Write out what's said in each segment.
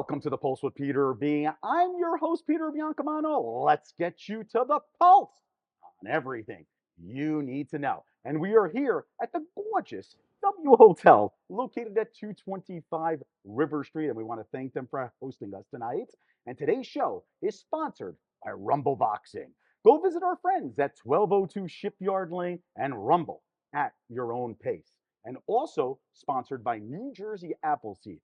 Welcome to the Pulse with Peter B. I'm your host, Peter Biancamano. Let's get you to the pulse on everything you need to know. And we are here at the gorgeous W Hotel located at 225 River Street. And we want to thank them for hosting us tonight. And today's show is sponsored by Rumble Boxing. Go visit our friends at 1202 Shipyard Lane and Rumble at your own pace. And also sponsored by New Jersey Appleseed,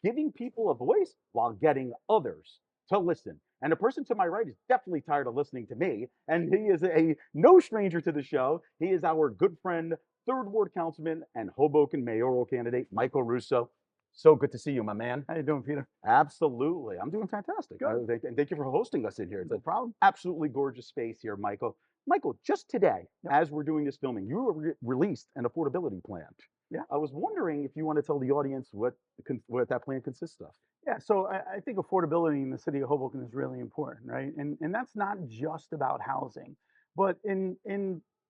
giving people a voice while getting others to listen. And the person to my right is definitely tired of listening to me, and he is a no stranger to the show. He is our good friend, third ward councilman and Hoboken mayoral candidate, Michael Russo. So good to see you, my man. How you doing, Peter? Absolutely. I'm doing fantastic. Good. And thank you for hosting us in here. It's No an problem. absolutely gorgeous space here, Michael. Michael, just today, Yep. as we're doing this filming, you released an affordability plan. Yeah. I was wondering if you want to tell the audience what that plan consists of. Yeah, so I think affordability in the city of Hoboken is really important, right? And that's not just about housing, but in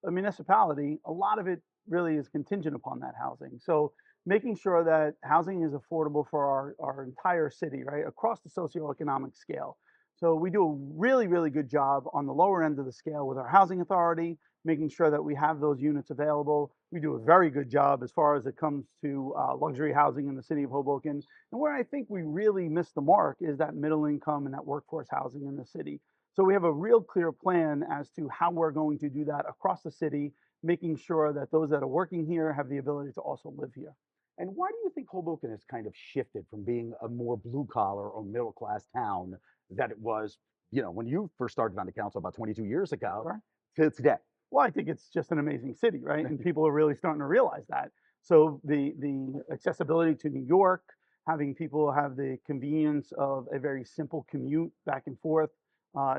a municipality, a lot of it really is contingent upon that housing. So making sure that housing is affordable for our entire city, right, across the socioeconomic scale. So we do a really, really good job on the lower end of the scale with our housing authority, making sure that we have those units available. We do a very good job as far as it comes to luxury housing in the city of Hoboken. And where I think we really missed the mark is that middle income and that workforce housing in the city. So we have a real clear plan as to how we're going to do that across the city, making sure that those that are working here have the ability to also live here. And why do you think Hoboken has kind of shifted from being a more blue collar or middle class town that it was, when you first started on the council about 22 years ago Sure. to today? Well, I think it's just an amazing city, right? And people are really starting to realize that. So the accessibility to New York, having people have the convenience of a very simple commute back and forth,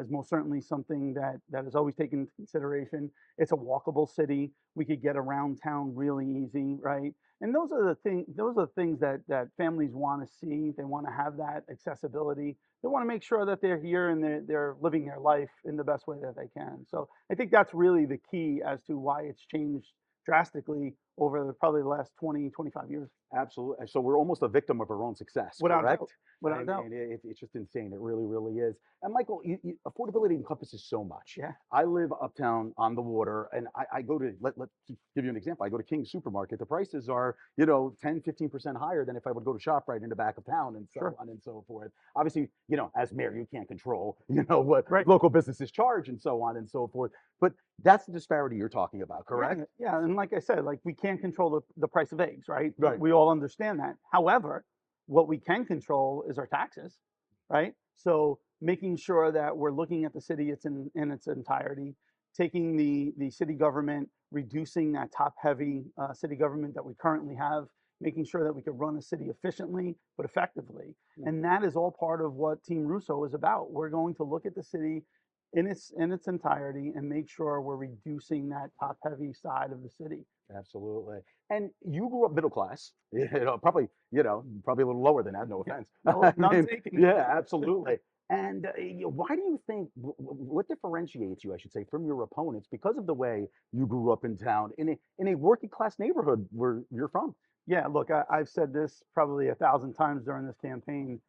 is most certainly something that is always taken into consideration. It's a walkable city. We could get around town really easy, right? And those are the things. Those are the things that families want to see. They want to have that accessibility. They want to make sure that they're here and they're living their life in the best way that they can. So I think that's really the key as to why it's changed drastically over probably the last 20, 25 years. Absolutely. So we're almost a victim of our own success, Without correct? doubt. Without doubt. It's just insane. It really, really is. And Michael, affordability encompasses so much. Yeah. I live uptown on the water, and I go to, let's give you an example. I go to King's Supermarket. The prices are, 10, 15% higher than if I would go to ShopRite in the back of town and so Sure. on and so forth. Obviously, as mayor, you can't control, what Right. local businesses charge and so on and so forth. But that's the disparity you're talking about, correct? Yeah. And like I said, like we can't control the price of eggs, right? Right. We all understand that. However, what we can control is our taxes, right? So making sure that we're looking at the city in its entirety, taking the city government, reducing that top heavy city government that we currently have, making sure that we can run a city efficiently but effectively. Yeah. And that is all part of what Team Russo is about. We're going to look at the city in its entirety and make sure we're reducing that top heavy side of the city. Absolutely. And you grew up middle class, probably, probably a little lower than that, no offense. No, I none mean, taken. yeah, absolutely. And why do you think, what differentiates you, I should say, from your opponents because of the way you grew up in town in a working class neighborhood where you're from? Yeah, look, I've said this probably 1,000 times during this campaign.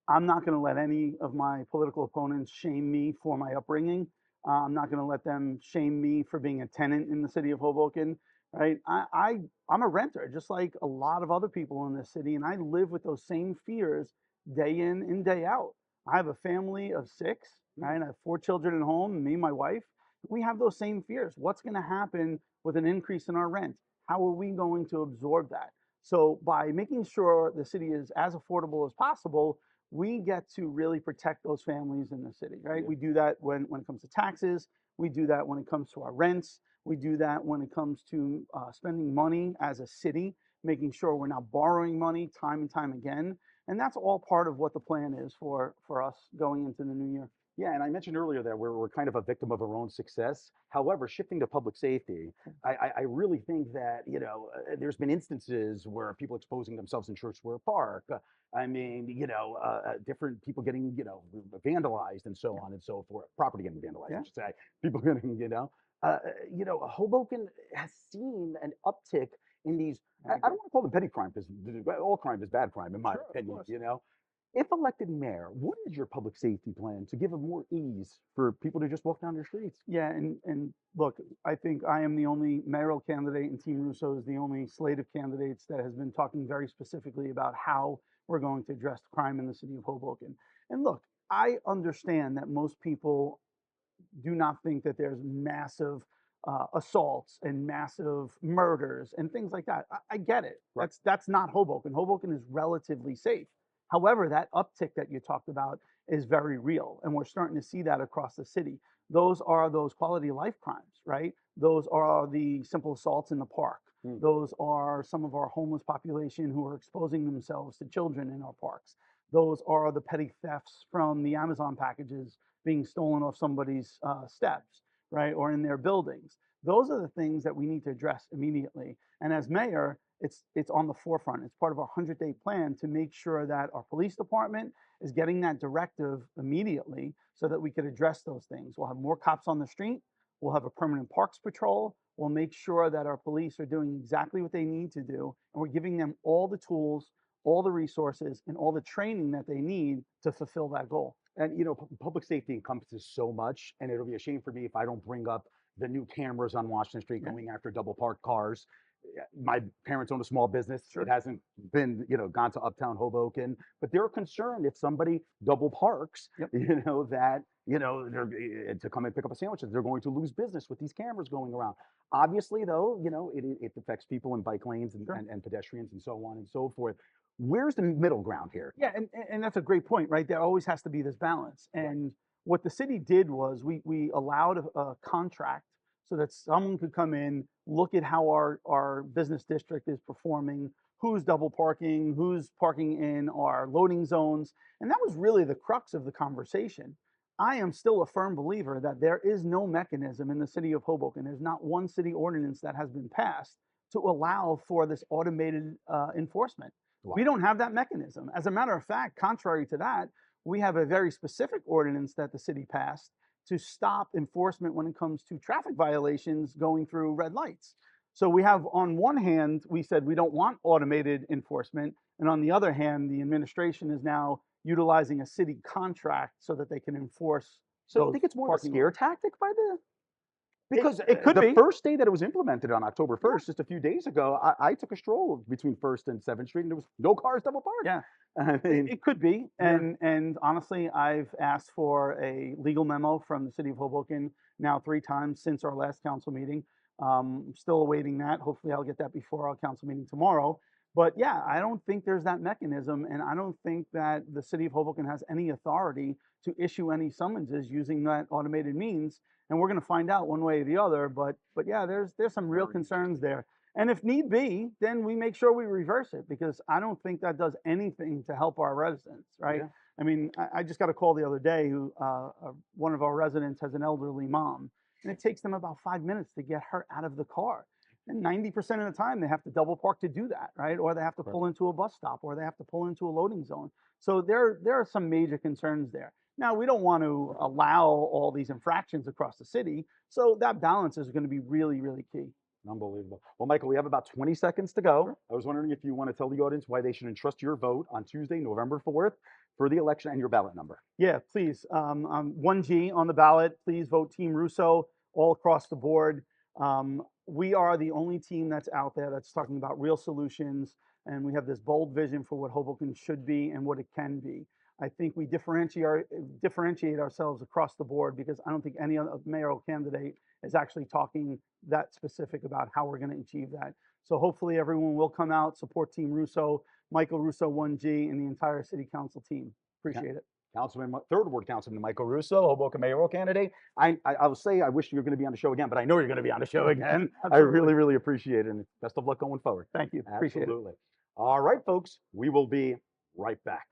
I'm not going to let any of my political opponents shame me for my upbringing. I'm not going to let them shame me for being a tenant in the city of Hoboken, right? I'm a renter, just like a lot of other people in this city, and I live with those same fears day in and day out. I have a family of six, right? I have 4 children at home, me and my wife. We have those same fears. What's going to happen with an increase in our rent? How are we going to absorb that? So by making sure the city is as affordable as possible, we get to really protect those families in the city, right? Yeah. We do that when it comes to taxes. We do that when it comes to our rents. We do that when it comes to spending money as a city, making sure we're not borrowing money time and time again. And that's all part of what the plan is for us going into the new year. Yeah, and I mentioned earlier that we're kind of a victim of our own success. However, shifting to public safety, I really think that, there's been instances where people exposing themselves in Church Square Park. Different people getting, vandalized and so on and so forth, property getting vandalized, I Yeah. should say. People getting, Hoboken has seen an uptick in these, I don't want to call them petty crime because all crime is bad crime, in my Sure, of opinion, course. if elected mayor, what is your public safety plan to give them more ease for people to just walk down their streets? Yeah, and look, I think I am the only mayoral candidate, and Team Russo is the only slate of candidates that has been talking very specifically about how we're going to address crime in the city of Hoboken. And look, I understand that most people do not think that there's massive assaults and massive murders and things like that. I get it. Right. That's not Hoboken. Hoboken is relatively safe. However, that uptick that you talked about is very real, and we're starting to see that across the city. Those are those quality of life crimes, right? Those are the simple assaults in the park. Those are some of our homeless population who are exposing themselves to children in our parks. Those are the petty thefts from the Amazon packages being stolen off somebody's steps, right, or in their buildings. Those are the things that we need to address immediately. And as mayor, it's on the forefront. It's part of our 100-day plan to make sure that our police department is getting that directive immediately so that we could address those things. We'll have more cops on the street. We'll have a permanent parks patrol. We'll make sure that our police are doing exactly what they need to do, and we're giving them all the tools, all the resources, and all the training that they need to fulfill that goal. And public safety encompasses so much, and it'll be a shame for me if I don't bring up the new cameras on Washington Street going after double parked cars. My parents own a small business. Sure. It hasn't been, gone to Uptown Hoboken, but they're concerned if somebody double parks, Yep. that, they're to come and pick up a sandwich, they're going to lose business with these cameras going around. Obviously, though, it affects people in bike lanes and, Sure. and pedestrians and so on and so forth. Where's the middle ground here? Yeah, and that's a great point, right? There always has to be this balance. And what the city did was we allowed a contract so that someone could come in, look at how our business district is performing, who's double parking, who's parking in our loading zones. And that was really the crux of the conversation. I am still a firm believer that there is no mechanism in the city of Hoboken. There's not one city ordinance that has been passed to allow for this automated enforcement. Wow. We don't have that mechanism. As a matter of fact, contrary to that, we have a very specific ordinance that the city passed to stop enforcement when it comes to traffic violations going through red lights. So we have, on one hand, we said we don't want automated enforcement, and on the other hand, the administration is now utilizing a city contract so that they can enforce. So I think it's more of a scare tactic by the. Because it could the be. first day that it was implemented on October 1st, just a few days ago, I took a stroll between 1st and 7th Street, and there was no cars double parked. Yeah, I mean, it could be. And honestly, I've asked for a legal memo from the city of Hoboken now 3 times since our last council meeting. I'm still awaiting that. Hopefully I'll get that before our council meeting tomorrow. But yeah, I don't think there's that mechanism, and I don't think that the city of Hoboken has any authority to issue any summonses using that automated means. And we're going to find out one way or the other. But yeah, there's some real concerns there. And if need be, then we make sure we reverse it, because I don't think that does anything to help our residents, right? Yeah. I mean, I just got a call the other day who one of our residents has an elderly mom, and it takes them about 5 minutes to get her out of the car. And 90% of the time they have to double park to do that, right? Or they have to pull into a bus stop, or they have to pull into a loading zone. So there are some major concerns there. Now, we don't want to allow all these infractions across the city. So that balance is going to be really, really key. Unbelievable. Well, Michael, we have about 20 seconds to go. Sure. I was wondering if you want to tell the audience why they should entrust your vote on Tuesday, November 4th for the election, and your ballot number. Yeah, please. 1G on the ballot. Please vote Team Russo all across the board. We are the only team that's out there that's talking about real solutions, and we have this bold vision for what Hoboken should be and what it can be. I think we differentiate ourselves across the board, because I don't think any other mayoral candidate is actually talking that specific about how we're going to achieve that. So hopefully everyone will come out, support Team Russo, Michael Russo 1G, and the entire city council team. Appreciate it. Councilman, Third Ward Councilman Michael Russo, Hoboken mayoral candidate. I will say I wish you were going to be on the show again, but I know you're going to be on the show again. I really, really appreciate it, and best of luck going forward. Thank you. Appreciate it. Absolutely. All right, folks, we will be right back.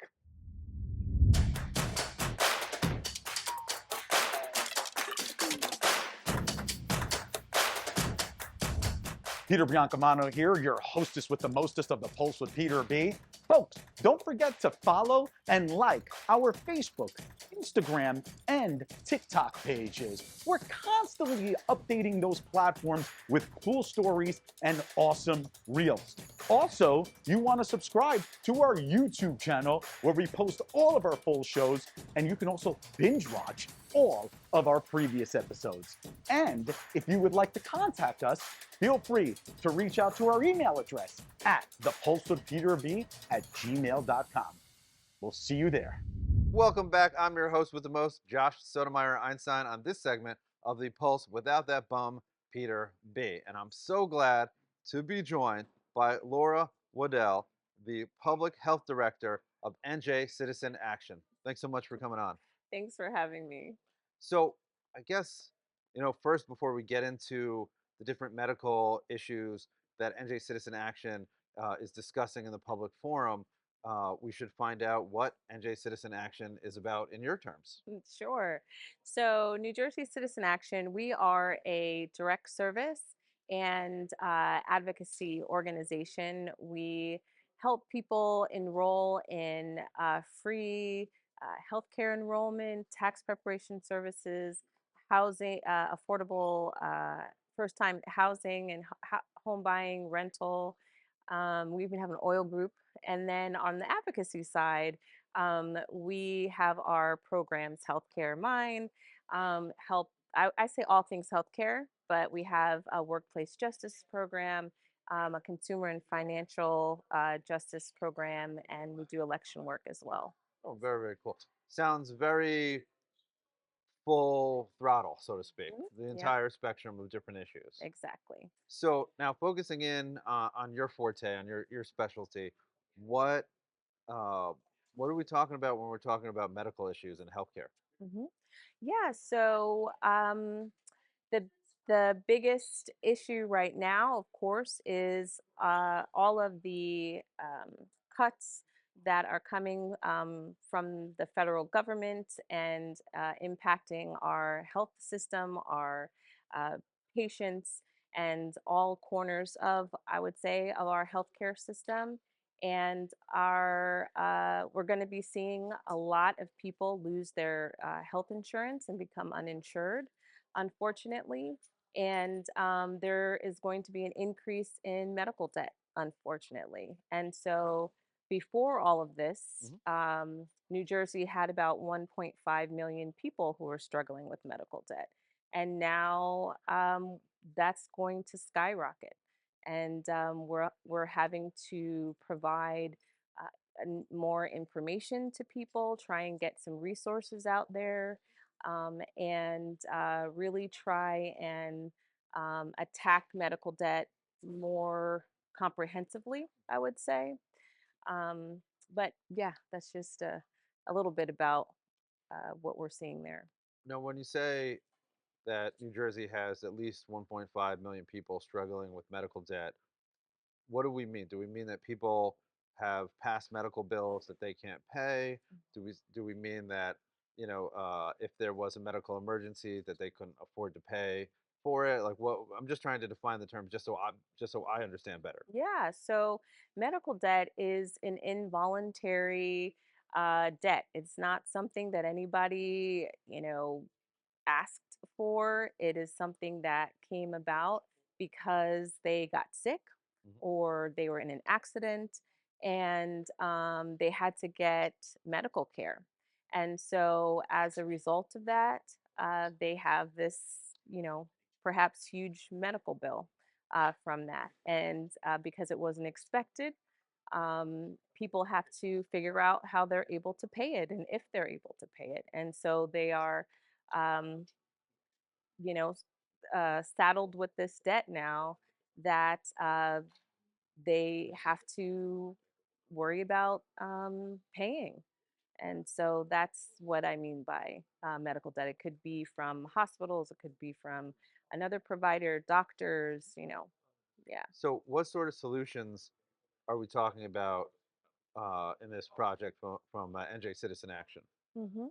Peter Biancamano here, your hostess with the mostest of the Pulse with Peter B. Folks, don't forget to follow and like our Facebook, Instagram, and TikTok pages. We're constantly updating those platforms with cool stories and awesome reels. Also, you want to subscribe to our YouTube channel where we post all of our full shows, and you can also binge watch all of our previous episodes. And if you would like to contact us, feel free to reach out to our email address at thepulseofpeterb@gmail.com. We'll see you there. Welcome back. I'm your host with the most, Josh Sotomayor Einstein, on this segment of the Pulse Without That Bum, Peter B. And I'm so glad to be joined by Laura Waddell, the Public Health Director of NJ Citizen Action. Thanks so much for coming on. Thanks for having me. So, I guess, first, before we get into the different medical issues that NJ Citizen Action is discussing in the public forum, we should find out what NJ Citizen Action is about in your terms. Sure. So, New Jersey Citizen Action, we are a direct service and advocacy organization. We help people enroll in free healthcare enrollment, tax preparation services, housing, affordable first time housing and home buying, rental. We even have an oil group. And then on the advocacy side, we have our programs, Healthcare Mine, help. I say all things healthcare, but we have a workplace justice program, a consumer and financial justice program, and we do election work as well. Oh, very, very cool. Sounds very full throttle, so to speak, Mhm. the Yep, entire spectrum of different issues. exactly. So now focusing in on your forte, on your specialty, what uh, what are we talking about when we're talking about medical issues and healthcare? hmm Yeah, so the the biggest issue right now, of course, is all of the cuts that are coming from the federal government and impacting our health system, our uh, patients, and all corners of, I would say, of our healthcare system. And we're going to be seeing a lot of people lose their health insurance and become uninsured, unfortunately. And there is going to be an increase in medical debt, unfortunately. And so before all of this, Mhm. New Jersey had about 1.5 million people who were struggling with medical debt. And now that's going to skyrocket. And we're having to provide more information to people, try and get some resources out there, and really try and attack medical debt more comprehensively, I would say. Um, but yeah, that's just a little bit about what we're seeing there. Now, when you say that New Jersey has at least 1.5 million people struggling with medical debt, what do we mean? Do we mean that people have past medical bills that they can't pay? Do we mean that if there was a medical emergency that they couldn't afford to pay for it? Like, what? I'm just trying to define the term just so I understand better. Yeah, so medical debt is an involuntary debt. It's not something that anybody, asked for. It is something that came about because they got sick Mhm. or they were in an accident and they had to get medical care. And so, as a result of that, they have this, you know, perhaps huge medical bill from that. And because it wasn't expected, people have to figure out how they're able to pay it and if they're able to pay it. And so they are um, you know, saddled with this debt now that they have to worry about paying. And so that's what I mean by medical debt. It could be from hospitals, it could be from another provider, doctors, yeah. So, what sort of solutions are we talking about in this project from NJ Citizen Action? hmm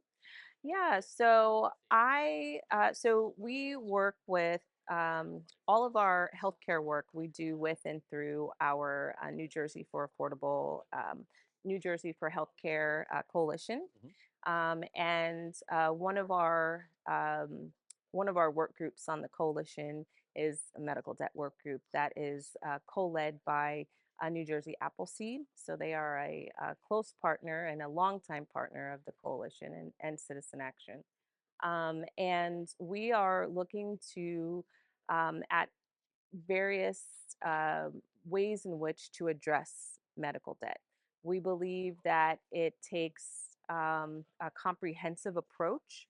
Yeah, so we work with all of our healthcare work we do with and through our New Jersey for Healthcare Coalition. Mhm. And one of our work groups on the coalition is a medical debt work group that is co-led by New Jersey Appleseed. So they are a close partner and a longtime partner of the coalition and Citizen Action. And we are looking to at various ways in which to address medical debt. We believe that it takes a comprehensive approach.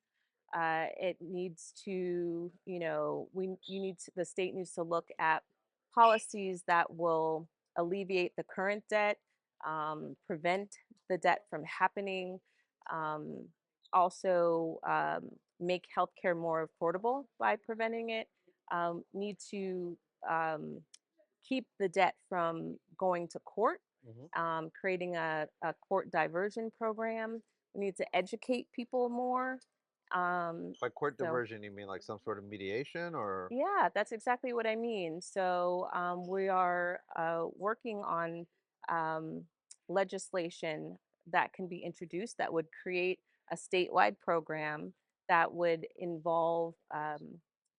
It needs to, the state needs to look at policies that will alleviate the current debt, prevent the debt from happening, um, also make healthcare more affordable by preventing it, need to um, keep the debt from going to court, Mhm. creating a court diversion program. We need to educate people more. Um, By court so, diversion, you mean like some sort of mediation or? yeah, that's exactly what I mean. So, we are working on um, legislation that can be introduced that would create a statewide program that would involve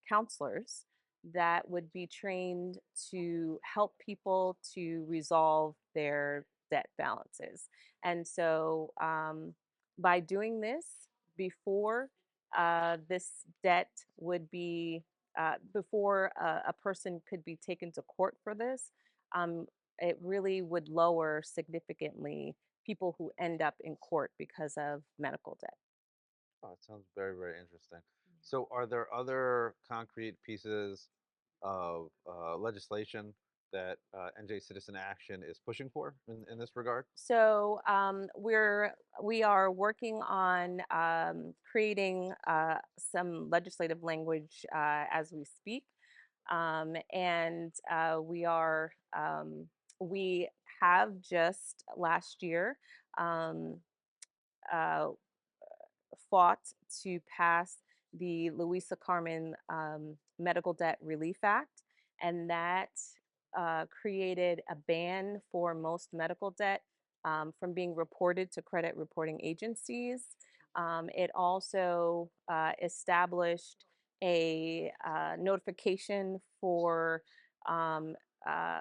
counselors that would be trained to help people to resolve their debt balances. And so, by doing this before this debt would be before a person could be taken to court for this, um, it really would lower significantly people who end up in court because of medical debt. Oh, it sounds very, very interesting. So, are there other concrete pieces of legislation that NJ Citizen Action is pushing for in this regard? So we are working on creating some legislative language as we speak, and we have just last year um, uh, fought to pass the Louisa Carmen Medical Debt Relief Act, and that created a ban for most medical debt from being reported to credit reporting agencies. It also established a notification for um, uh,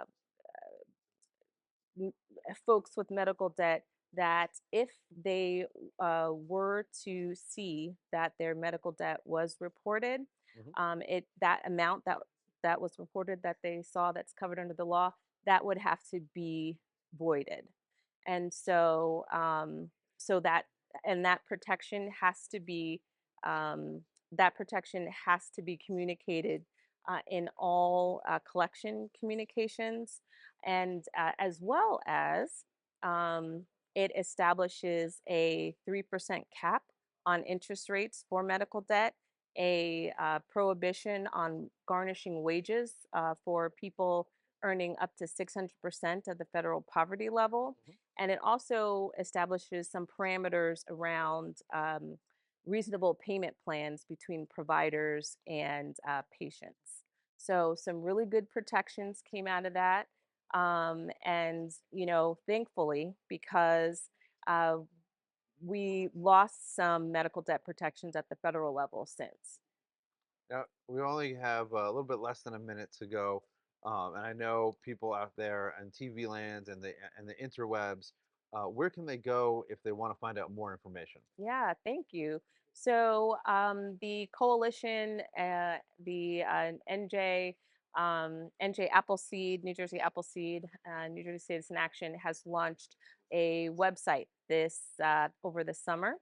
folks with medical debt that if they were to see that their medical debt was reported, Hmm. it that amount that was reported that they saw that's covered under the law, that would have to be voided. And so so that and um, that protection has to be communicated in all collection communications, and as well as um, it establishes a 3% cap on interest rates for medical debt, a prohibition on garnishing wages for people earning up to 600% of the federal poverty level. Hmm. And it also establishes some parameters around reasonable payment plans between providers and patients. So, some really good protections came out of that. And, thankfully, because uh, we lost some medical debt protections at the federal level since. Now, we only have a little bit less than a minute to go, and I know people out there on TV lands and the interwebs. Where can they go if they want to find out more information? Yeah, thank you. So the coalition, the NJ Appleseed, New Jersey Appleseed, New Jersey Citizen Action has launched a website this over the summer.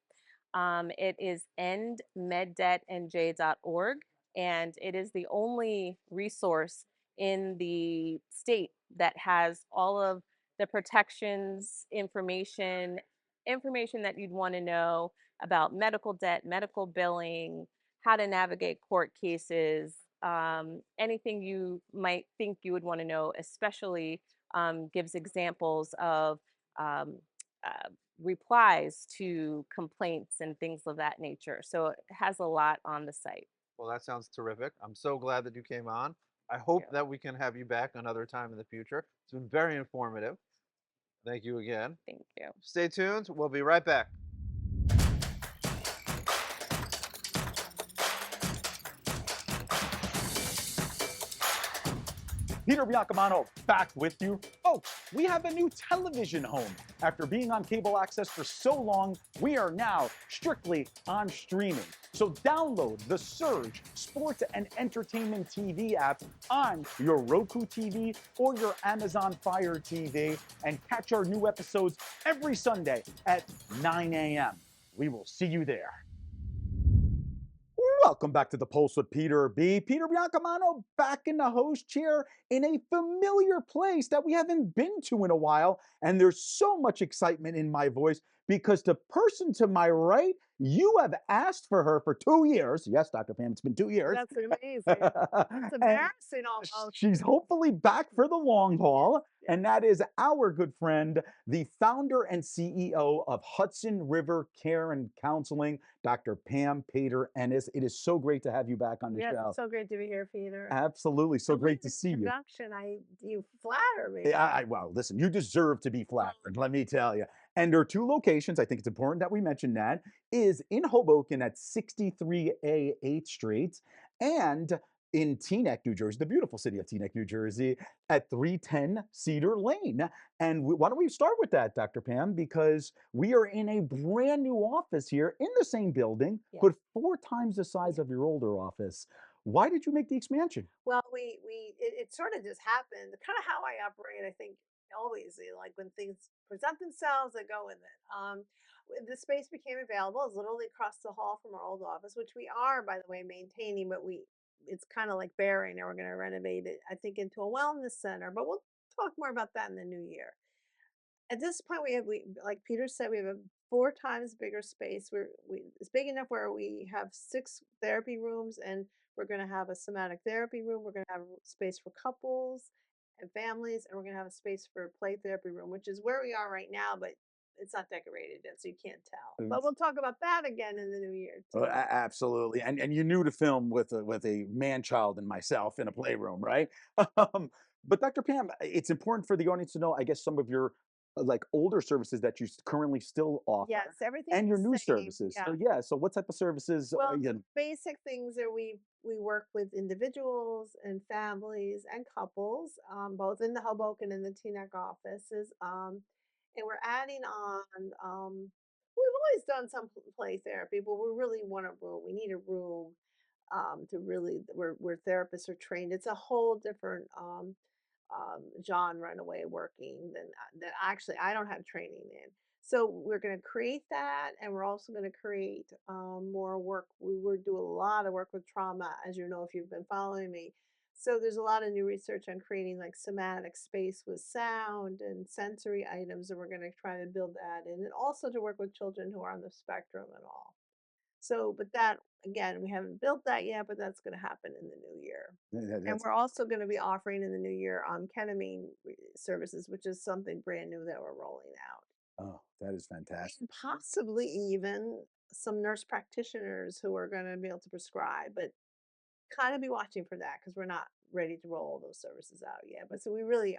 It is endmeddebtnj.org, and it is the only resource in the state that has all of the protections information that you'd want to know about medical debt, medical billing, how to navigate court cases, anything you might think you would want to know, especially gives examples of um, uh, replies to complaints and things of that nature. So it has a lot on the site. Well, that sounds terrific. I'm so glad that you came on. I hope you. that we can have you back another time in the future. It's been very informative. Thank you again. Thank you. Stay tuned. We'll be right back. Peter Biancamano back with you. Folks, we have a new television home. After being on cable access for so long, we are now strictly on streaming. So download the Surge Sports and Entertainment TV app on your Roku TV or your Amazon Fire TV and catch our new episodes every Sunday at 9 a.m. We will see you there. Welcome back to the Pulse with Peter B. Peter Biancamano back in the host chair in a familiar place that we haven't been to in a while. And there's so much excitement in my voice because the person to my right, you have asked for her for 2 years. Yes, Dr. Pam, it's been 2 years. That's amazing. It's And embarrassing almost. she's hopefully back for the long haul. Yeah. And that is our good friend, the founder and CEO of Hudson River Care and Counseling, Dr. Pam Pater-Ennis. It is so great to have you back on the Yeah, show. it's so great to be here, Peter. Absolutely. So And with great to the see you. introduction, you flatter me. Yeah, well, listen, you deserve to be flattered, let me tell you. And there are two locations. I think it's important that we mention that is in Hoboken at 63A 8th Street and in Teaneck, New Jersey, the beautiful city of Teaneck, New Jersey, at 310 Cedar Lane. And why don't we start with that, Dr. Pam? Because we are in a brand new office here in the same building, Yeah. but 4 times the size of your older office. Why did you make the expansion? Well, it sort of just happened. Kind of how I operate, I think, always like when things present themselves, I go with it. The space became available. It's literally across the hall from our old office, which we are, by the way, maintaining, but it's kind of like bare now. We're going to renovate it, I think, into a wellness center. But we'll talk more about that in the new year. At this point, we like Peter said, we have a 4 times bigger space. It's big enough where we have 6 therapy rooms, and we're going to have a somatic therapy room. We're going to have space for couples and families, and we're going to have a space for a play therapy room, which is where we are right now, but it's not decorated yet, so you can't tell. But we'll talk about that again in the new year too. Absolutely, and you knew to film with a man child and myself in a playroom, right? But Dr. Pam, it's important for the audience to know, I guess, some of your like older services that you currently still offer, Yes, everything's and your the new same. services. Yeah. So yeah, so what type of services? Well, basic things are we work with individuals and families and couples, both in the Hoboken and the Teaneck offices, and we're adding on. We've always done some play therapy, but we really want a room. We need a room to really where therapists are trained. It's a whole different genre in a way working than that. Actually, I don't have training in. So we're going to create that, and we're also going to create more work. We would do a lot of work with trauma, as you know if you've been following me. So there's a lot of new research on creating like somatic space with sound and sensory items, and we're going to try to build that in, and also to work with children who are on the spectrum and all. So, but that again, we haven't built that yet, but that's going to happen in the new year. And that's we're also going to be offering in the new year ketamine services, which is something brand new that we're rolling out. oh, that is fantastic. And possibly even some nurse practitioners who are going to be able to prescribe, but kind of be watching for that because we're not ready to roll those services out yet. But so we really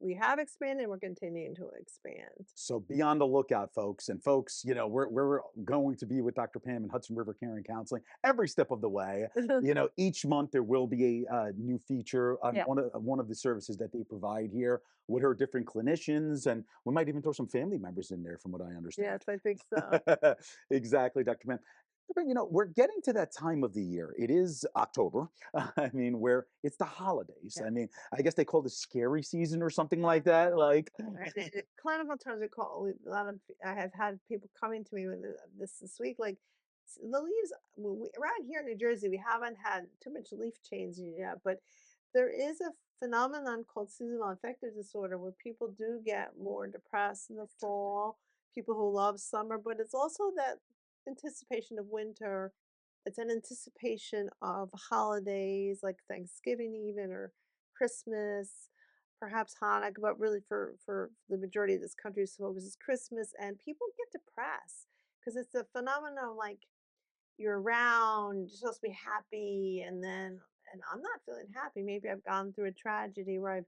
we have expanded and we're continuing to expand. So be on the lookout, folks. And folks, you know, we're going to be with Dr. Pam and Hudson River Care and Counseling every step of the way. You know, each month there will be a new feature on Yeah. one of the services that they provide here with her different clinicians, and we might even throw some family members in there, from what I understand. Yes, I think so. Exactly, Dr. Pam. But, you know, we're getting to that time of the year. It is October. I mean, where it's the holidays. Yeah. I mean, I guess they call it scary season or something like that. Like, Right, in clinical terms, a lot of I have had people coming to me with this week, like the leaves. Around here in New Jersey, we haven't had too much leaf changing yet, but there is a phenomenon called seasonal affective disorder where people do get more depressed in the fall. People who love summer, but it's also that anticipation of winter. It's an anticipation of holidays like Thanksgiving, even or Christmas, perhaps Hanukkah, but really for the majority of this country's focus is Christmas, and people get depressed because it's a phenomenon like you're around, you're supposed to be happy, and I'm not feeling happy. Maybe I've gone through a tragedy where I've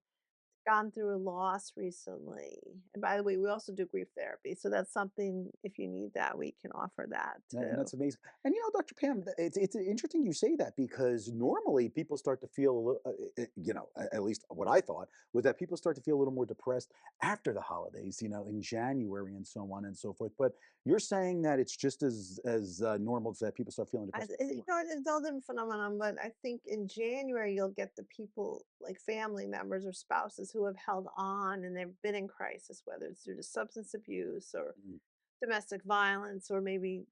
gone through a loss recently. And by the way, we also do grief therapy. So that's something, if you need that, we can offer that And too. that's amazing. And Dr. Pam, it's interesting you say that because normally people start to feel a little, at least what I thought was that people start to feel a little more depressed after the holidays, in January and so on and so forth. But you're saying that it's just as normal that people start feeling depressed before. It's all different phenomenon, but I think in January you'll get the people like family members or spouses who have held on and they've been in crisis, whether it's due to substance abuse or Mm. domestic violence or maybe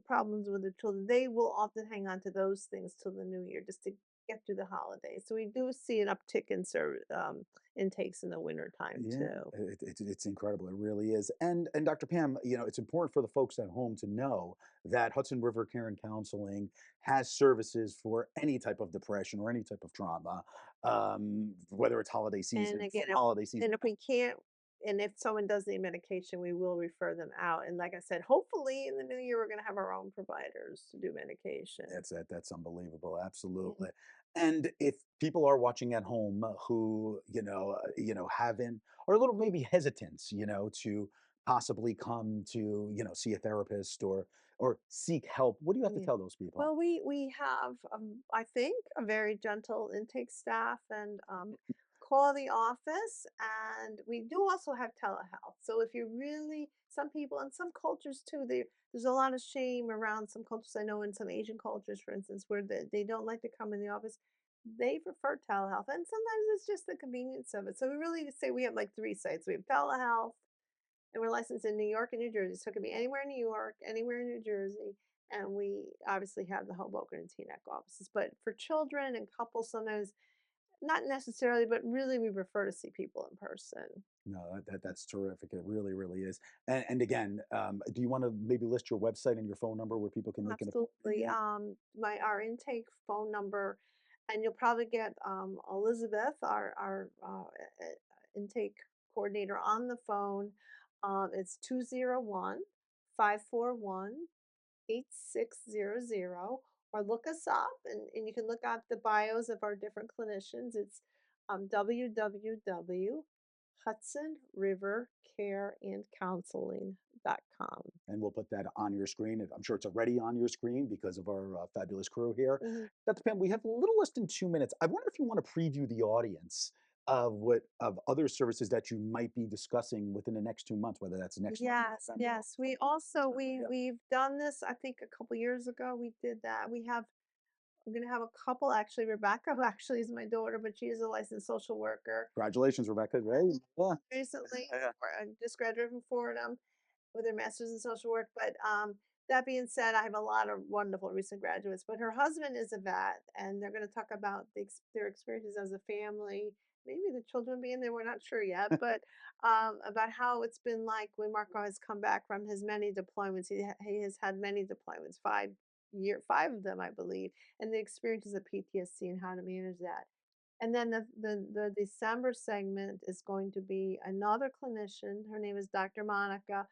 problems with their children. They will often hang on to those things till the new year just to get through the holidays. So we do see an uptick in intakes in the winter time Yeah, too. it's incredible. It really is. And Dr. Pam, it's important for the folks at home to know that Hudson River Care and Counseling has services for any type of depression or any type of trauma, whether it's holiday And season, again, from holiday season. if we can't, and if someone does need medication, we will refer them out. And like I said, hopefully in the new year, we're going to have our own providers to do medication. That's unbelievable. Mhm. Absolutely. And if people are watching at home who, haven't or a little maybe hesitant, to possibly come to, see a therapist or seek help, what do you have to Yeah. tell those people? Well, we have I think a very gentle intake staff and call the office, and we do also have telehealth. So if you really some people and some cultures too, there's a lot of shame around some cultures. I know in some Asian cultures, for instance, where they don't like to come in the office. They prefer telehealth, and sometimes it's just the convenience of it. So we really say we have like three sites. We have telehealth, and we're licensed in New York and New Jersey, so it could be anywhere in New York, anywhere in New Jersey, and we obviously have the Hoboken and Teaneck offices. But for children and couples, sometimes not necessarily, but really we prefer to see people in person. No, that's terrific. It really, really is. And again, do you want to maybe list your website and your phone number where people can make an appointment? Absolutely. My our intake phone number, and you'll probably get Elizabeth, our intake coordinator, on the phone. It's 201-541-8600, or look us up and you can look at the bios of our different clinicians. It's www.hudsonrivercareandcounseling.com. And we'll put that on your screen. I'm sure it's already on your screen because of our fabulous crew here. Mhm. Dr. Pam, we have a little less than 2 minutes. I wonder if you want to preview the audience of other services that you might be discussing within the next 2 months, whether that's next month, Yes, November, yes. We also yeah. we've done this, I think a couple years ago we did that. I'm gonna have a couple actually. Rebecca, who actually is my daughter, but she is a licensed social worker. Congratulations, Rebecca. Right? Yeah. Recently, Yeah. just graduated from Fordham with her master's in social work. But that being said, I have a lot of wonderful recent graduates. But her husband is a vet, and they're going to talk about their experiences as a family. Maybe the children being there, we're not sure yet, but about how it's been like when Marco has come back from his many deployments. He has had many deployments, 5 of them, I believe, and the experiences of PTSD and how to manage that. And then the December segment is going to be another clinician. Her name is Dr. Monica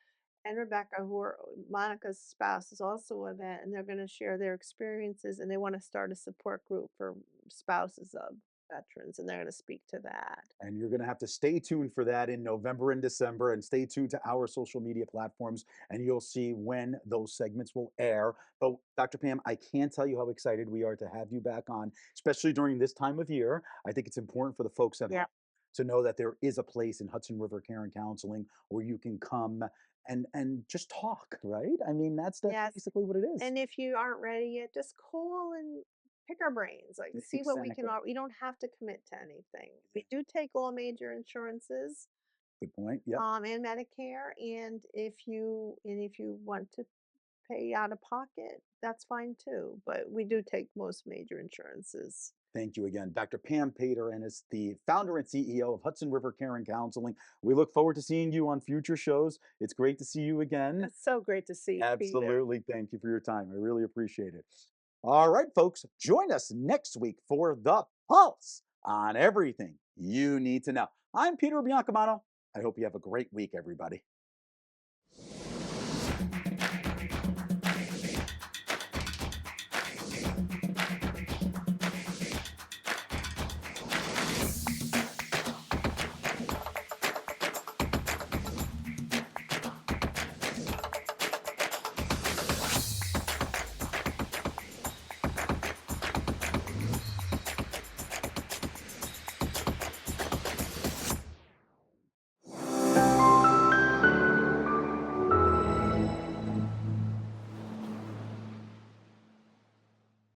and Rebecca, who are Monica's spouse is also a vet, and they're going to share their experiences, and they want to start a support group for spouses of veterans, and they're going to speak to that. And you're going to have to stay tuned for that in November and December, and stay tuned to our social media platforms, and you'll see when those segments will air. But Dr. Pam, I can't tell you how excited we are to have you back on, especially during this time of year. I think it's important for the folks at home Yeah. to know that there is a place in Hudson River Care and Counseling where you can come and just talk, right? I mean, that's Yes. basically what it is. And if you aren't ready yet, just call and pick our brains. Like see what we can Exactly. all. We don't have to commit to anything. We do take all major insurances, Good point. Yep. and Medicare. And if you want to pay out of pocket, that's fine too. But we do take most major insurances. Thank you again. Dr. Pam Pater-Ennis, the founder and CEO of Hudson River Care and Counseling. We look forward to seeing you on future shows. It's great to see you again. It's so great to see you, Peter. Absolutely. Thank you for your time. I really appreciate it. All right, folks, join us next week for The Pulse on everything you need to know. I'm Peter Biancamano. I hope you have a great week, everybody.